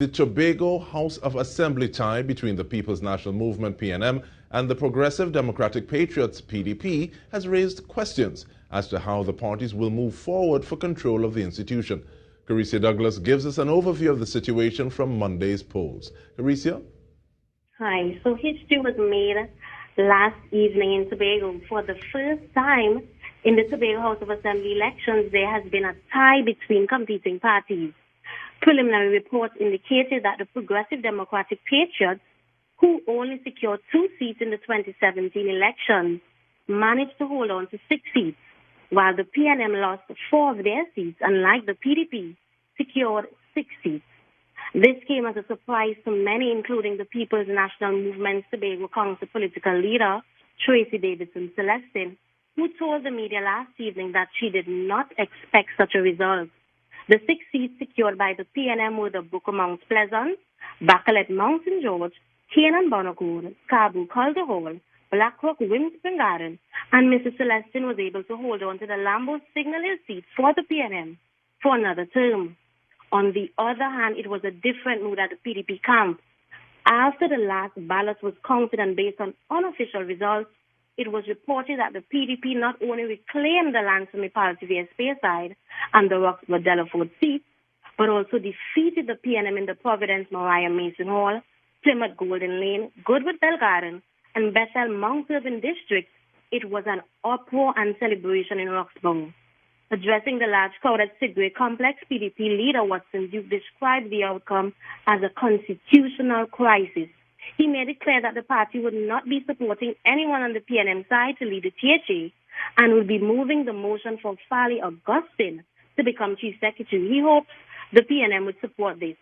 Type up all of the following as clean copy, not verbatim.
The Tobago House of Assembly tie between the People's National Movement (PNM) and the Progressive Democratic Patriots (PDP) has raised questions as to how the parties will move forward for control of the institution. Caricia Douglas gives us an overview of the situation from Monday's polls. Caricia? Hi. So history was made last evening in Tobago. For the first time in the Tobago House of Assembly elections, there has been a tie between competing parties. Preliminary reports indicated that the Progressive Democratic Patriots, who only secured 2 seats in the 2017 elections, managed to hold on to 6 seats, while the PNM lost 4 of their seats, unlike the PDP, secured 6 seats. This came as a surprise to many, including the People's National Movement's Tobago Council political leader, Tracy Davidson Celestin, who told the media last evening that she did not expect such a result. The 6 seats secured by the PNM were the Booker Mount Pleasant, Bacalet Mount St. George, Canaan Bonacoon, Kabu Calder Hall, Blackrock Wind Spring Garden, and Mrs. Celestin was able to hold on to the Lambo Signal Hill seat for the PNM for another term. On the other hand, it was a different mood at the PDP camp. After the last ballot was counted and based on unofficial results, it was reported that the PDP not only reclaimed the Lansome Paltivier Speyside and the Roxburgh Delaford seats, but also defeated the PNM in the Providence Mariah Mason Hall, Plymouth Golden Lane, Goodwood Bell Garden, and Bethel Mount Irvin districts. It was an uproar and celebration in Roxburgh. Addressing the large crowd at Sidgway Complex, PDP leader Watson Duke described the outcome as a constitutional crisis. He made it clear that the party would not be supporting anyone on the PNM side to lead the THA and would be moving the motion for Farley Augustine to become Chief Secretary. He hopes the PNM would support this.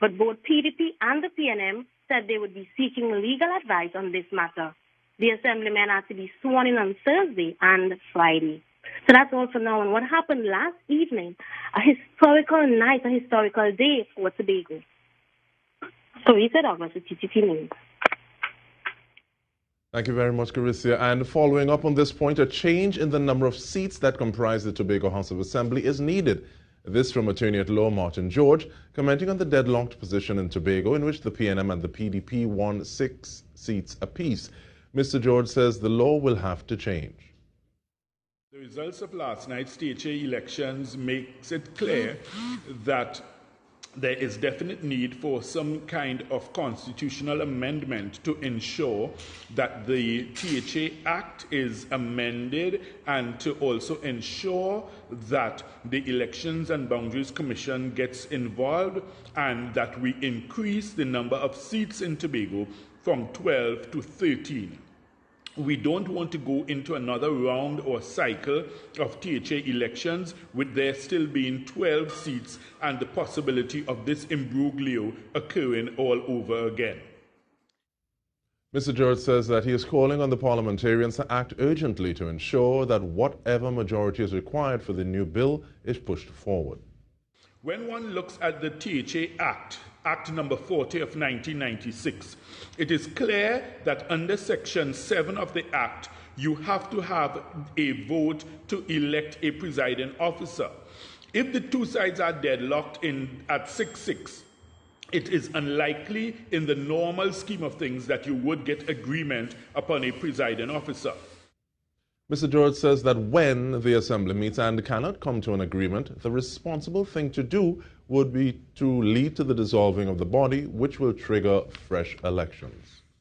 But both PDP and the PNM said they would be seeking legal advice on this matter. The assemblymen are to be sworn in on Thursday and Friday. So that's all for now on what happened last evening, a historical night, a historical day for Tobago. So he said August, the TTT News. Thank you very much, Caricia. And following up on this point, a change in the number of seats that comprise the Tobago House of Assembly is needed. This from Attorney at Law Martin George, commenting on the deadlocked position in Tobago in which the PNM and the PDP won 6 seats apiece. Mr. George says the law will have to change. The results of last night's THA elections makes it clear that there is definite need for some kind of constitutional amendment to ensure that the THA Act is amended and to also ensure that the Elections and Boundaries Commission gets involved and that we increase the number of seats in Tobago from 12 to 13. We don't want to go into another round or cycle of THA elections with there still being 12 seats and the possibility of this imbroglio occurring all over again. Mr. George says that he is calling on the parliamentarians to act urgently to ensure that whatever majority is required for the new bill is pushed forward. When one looks at the THA Act, Act number 40 of 1996, it is clear that under Section 7 of the Act, you have to have a vote to elect a presiding officer. If the two sides are deadlocked at 6-6, it is unlikely in the normal scheme of things that you would get agreement upon a presiding officer. Mr. George says that when the Assembly meets and cannot come to an agreement, the responsible thing to do would be to lead to the dissolving of the body, which will trigger fresh elections.